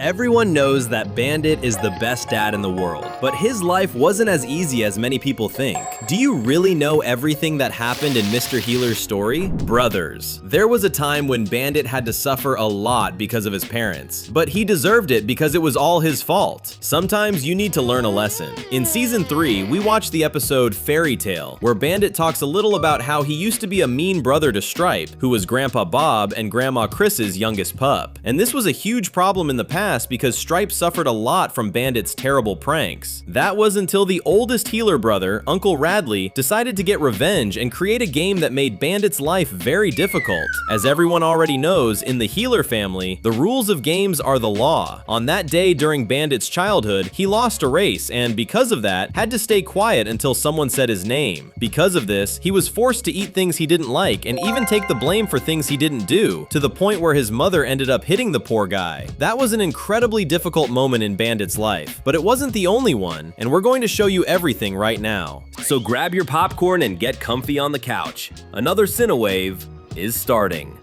Everyone knows that Bandit is the best dad in the world, but his life wasn't as easy as many people think. Do you really know everything that happened in Mr. Healer's story? Brothers. There was a time when Bandit had to suffer a lot because of his parents, but he deserved it because it was all his fault. Sometimes you need to learn a lesson. In Season 3, we watched the episode Fairy Tale, where Bandit talks a little about how he used to be a mean brother to Stripe, who was Grandpa Bob and Grandma Chris's youngest pup. And this was a huge problem in the past because Stripe suffered a lot from Bandit's terrible pranks. That was until the oldest Healer brother, Uncle Radley, decided to get revenge and create a game that made Bandit's life very difficult. As everyone already knows, in the Healer family, the rules of games are the law. On that day during Bandit's childhood, he lost a race and, because of that, had to stay quiet until someone said his name. Because of this, he was forced to eat things he didn't like and even take the blame for things he didn't do, to the point where his mother ended up hitting the poor guy. That was an incredibly difficult moment in Bandit's life, but it wasn't the only one, and we're going to show you everything right now. So grab your popcorn and get comfy on the couch. Another Cinewave is starting.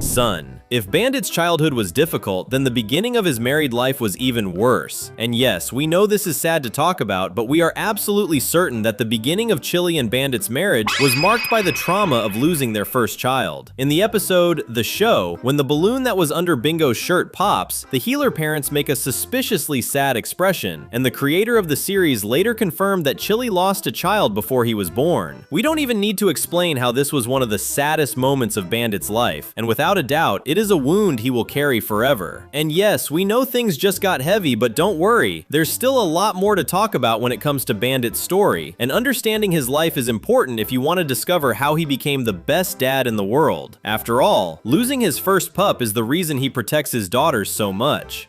Son. If Bandit's childhood was difficult, then the beginning of his married life was even worse. And yes, we know this is sad to talk about, but we are absolutely certain that the beginning of Chili and Bandit's marriage was marked by the trauma of losing their first child. In the episode The Show, when the balloon that was under Bingo's shirt pops, the Healer parents make a suspiciously sad expression, and the creator of the series later confirmed that Chili lost a child before he was born. We don't even need to explain how this was one of the saddest moments of Bandit's life, and without a doubt, it is a wound he will carry forever. And yes, we know things just got heavy, but don't worry, there's still a lot more to talk about when it comes to Bandit's story, and understanding his life is important if you want to discover how he became the best dad in the world. After all, losing his first pup is the reason he protects his daughters so much.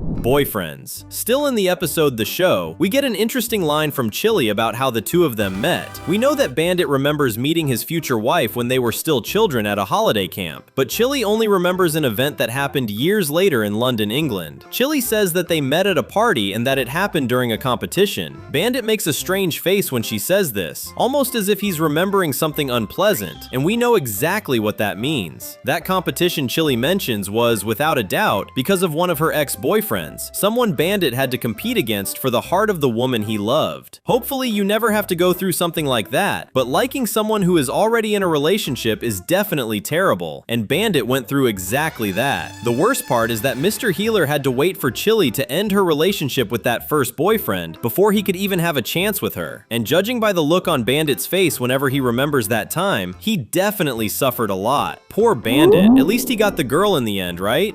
Boyfriends. Still in the episode The Show, we get an interesting line from Chili about how the two of them met. We know that Bandit remembers meeting his future wife when they were still children at a holiday camp, but Chili only remembers an event that happened years later in London, England. Chili says that they met at a party and that it happened during a competition. Bandit makes a strange face when she says this, almost as if he's remembering something unpleasant, and we know exactly what that means. That competition Chili mentions was, without a doubt, because of one of her ex-boyfriends, someone Bandit had to compete against for the heart of the woman he loved. Hopefully you never have to go through something like that, but liking someone who is already in a relationship is definitely terrible, and Bandit went through exactly that. The worst part is that Mr. Healer had to wait for Chili to end her relationship with that first boyfriend before he could even have a chance with her, and judging by the look on Bandit's face whenever he remembers that time, he definitely suffered a lot. Poor Bandit. At least he got the girl in the end, right?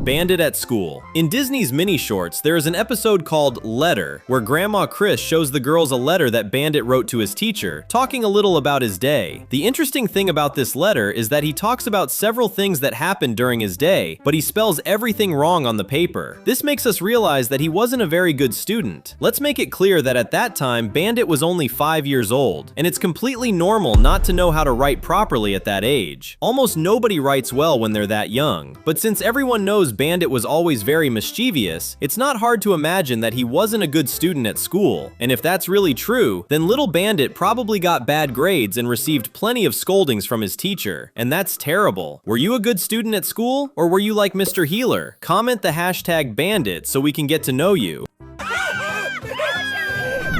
Bandit at school. In Disney's mini-shorts, there is an episode called Letter, where Grandma Chris shows the girls a letter that Bandit wrote to his teacher, talking a little about his day. The interesting thing about this letter is that he talks about several things that happened during his day, but he spells everything wrong on the paper. This makes us realize that he wasn't a very good student. Let's make it clear that at that time, Bandit was only 5 years old, and it's completely normal not to know how to write properly at that age. Almost nobody writes well when they're that young, but since everyone knows Bandit was always very mischievous, it's not hard to imagine that he wasn't a good student at school. And if that's really true, then little Bandit probably got bad grades and received plenty of scoldings from his teacher. And that's terrible. Were you a good student at school, or were you like Mr. Healer? Comment the hashtag Bandit so we can get to know you.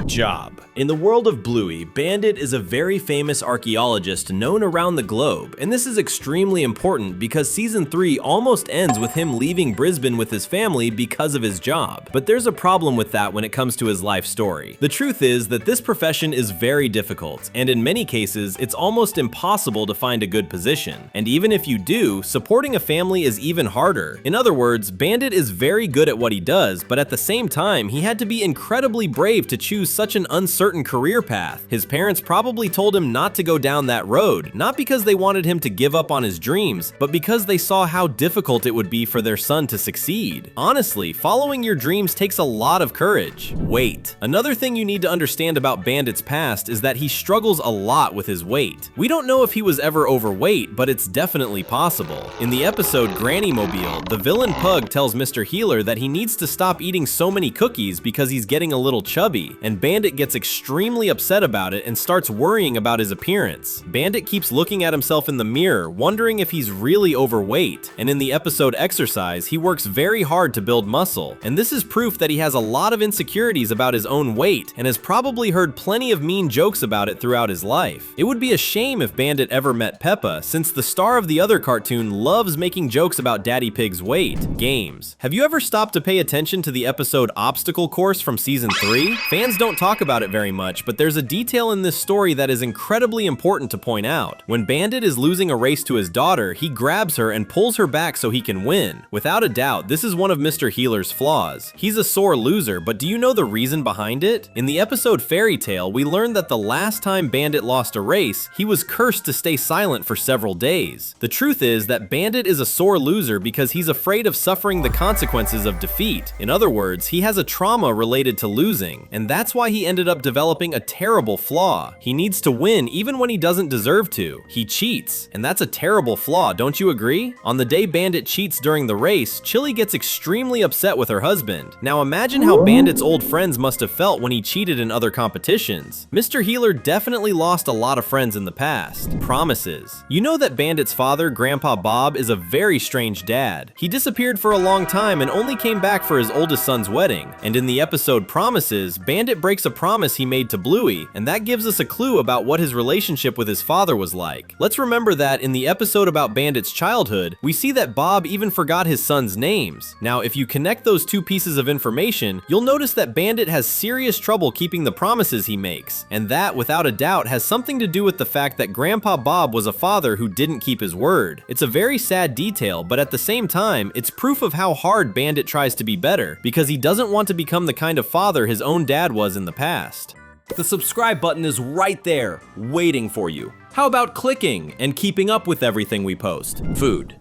Job. In the world of Bluey, Bandit is a very famous archaeologist known around the globe, and this is extremely important because Season 3 almost ends with him leaving Brisbane with his family because of his job. But there's a problem with that when it comes to his life story. The truth is that this profession is very difficult, and in many cases, it's almost impossible to find a good position. And even if you do, supporting a family is even harder. In other words, Bandit is very good at what he does, but at the same time, he had to be incredibly brave to choose such an uncertain career path. His parents probably told him not to go down that road, not because they wanted him to give up on his dreams, but because they saw how difficult it would be for their son to succeed. Honestly, following your dreams takes a lot of courage. Weight. Another thing you need to understand about Bandit's past is that he struggles a lot with his weight. We don't know if he was ever overweight, but it's definitely possible. In the episode Granny Mobile, the villain Pug tells Mr. Healer that he needs to stop eating so many cookies because he's getting a little chubby, and Bandit gets extremely extremely upset about it and starts worrying about his appearance. Bandit keeps looking at himself in the mirror, wondering if he's really overweight. And in the episode Exercise, he works very hard to build muscle. And this is proof that he has a lot of insecurities about his own weight and has probably heard plenty of mean jokes about it throughout his life. It would be a shame if Bandit ever met Peppa, since the star of the other cartoon loves making jokes about Daddy Pig's weight. Games. Have you ever stopped to pay attention to the episode Obstacle Course from season 3? Fans don't talk about it very much, but there's a detail in this story that is incredibly important to point out. When Bandit is losing a race to his daughter, he grabs her and pulls her back so he can win. Without a doubt, this is one of Mr. Healer's flaws. He's a sore loser, but do you know the reason behind it? In the episode Fairy Tale, we learned that the last time Bandit lost a race, he was cursed to stay silent for several days. The truth is that Bandit is a sore loser because he's afraid of suffering the consequences of defeat. In other words, he has a trauma related to losing, and that's why he ended up developing a terrible flaw. He needs to win even when he doesn't deserve to. He cheats, and that's a terrible flaw, don't you agree? On the day Bandit cheats during the race, Chili gets extremely upset with her husband. Now imagine how Bandit's old friends must have felt when he cheated in other competitions. Mr. Healer definitely lost a lot of friends in the past. Promises. You know that Bandit's father, Grandpa Bob, is a very strange dad. He disappeared for a long time and only came back for his oldest son's wedding. And in the episode Promises, Bandit breaks a promise he made to Bluey, and that gives us a clue about what his relationship with his father was like. Let's remember that in the episode about Bandit's childhood, we see that Bob even forgot his son's names. Now, if you connect those two pieces of information, you'll notice that Bandit has serious trouble keeping the promises he makes, and that, without a doubt, has something to do with the fact that Grandpa Bob was a father who didn't keep his word. It's a very sad detail, but at the same time, it's proof of how hard Bandit tries to be better, because he doesn't want to become the kind of father his own dad was in the past. The subscribe button is right there, waiting for you. How about clicking and keeping up with everything we post? Food.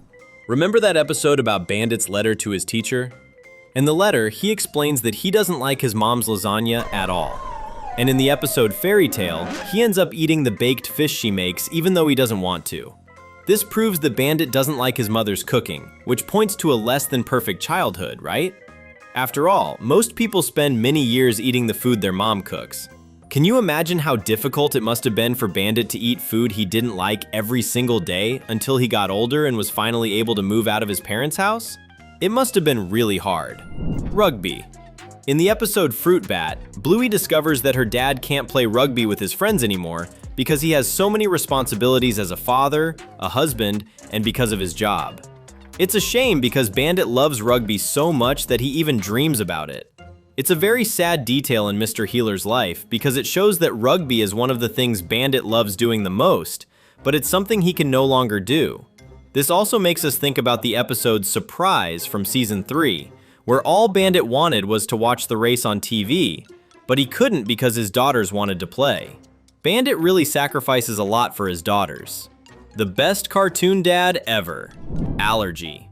Remember that episode about Bandit's letter to his teacher? In the letter, he explains that he doesn't like his mom's lasagna at all. And in the episode Fairy Tale, he ends up eating the baked fish she makes even though he doesn't want to. This proves that Bandit doesn't like his mother's cooking, which points to a less than perfect childhood, right? After all, most people spend many years eating the food their mom cooks. Can you imagine how difficult it must have been for Bandit to eat food he didn't like every single day until he got older and was finally able to move out of his parents' house? It must have been really hard. Rugby. In the episode Fruit Bat, Bluey discovers that her dad can't play rugby with his friends anymore because he has so many responsibilities as a father, a husband, and because of his job. It's a shame because Bandit loves rugby so much that he even dreams about it. It's a very sad detail in Mr. Healer's life because it shows that rugby is one of the things Bandit loves doing the most, but it's something he can no longer do. This also makes us think about the episode Surprise from season 3, where all Bandit wanted was to watch the race on TV, but he couldn't because his daughters wanted to play. Bandit really sacrifices a lot for his daughters. The best cartoon dad ever. Allergy.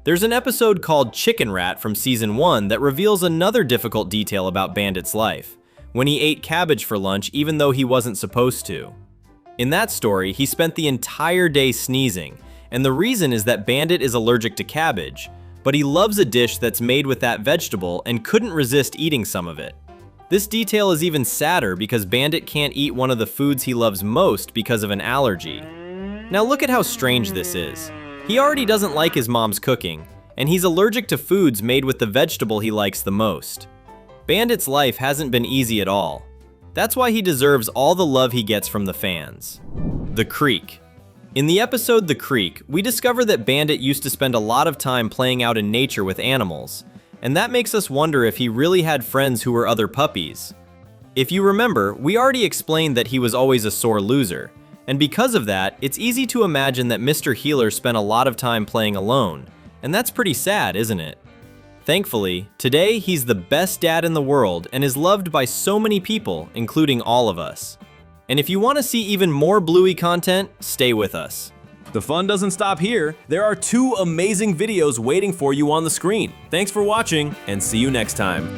There's an episode called Chicken Rat from season 1 that reveals another difficult detail about Bandit's life, when he ate cabbage for lunch even though he wasn't supposed to. In that story, he spent the entire day sneezing, and the reason is that Bandit is allergic to cabbage, but he loves a dish that's made with that vegetable and couldn't resist eating some of it. This detail is even sadder because Bandit can't eat one of the foods he loves most because of an allergy. Now look at how strange this is. He already doesn't like his mom's cooking, and he's allergic to foods made with the vegetable he likes the most. Bandit's life hasn't been easy at all. That's why he deserves all the love he gets from the fans. The Creek. In the episode The Creek, we discover that Bandit used to spend a lot of time playing out in nature with animals, and that makes us wonder if he really had friends who were other puppies. If you remember, we already explained that he was always a sore loser, and because of that, it's easy to imagine that Mr. Healer spent a lot of time playing alone, and that's pretty sad, isn't it? Thankfully, today he's the best dad in the world and is loved by so many people, including all of us. And if you want to see even more Bluey content, stay with us. The fun doesn't stop here. There are 2 amazing videos waiting for you on the screen. Thanks for watching, and see you next time.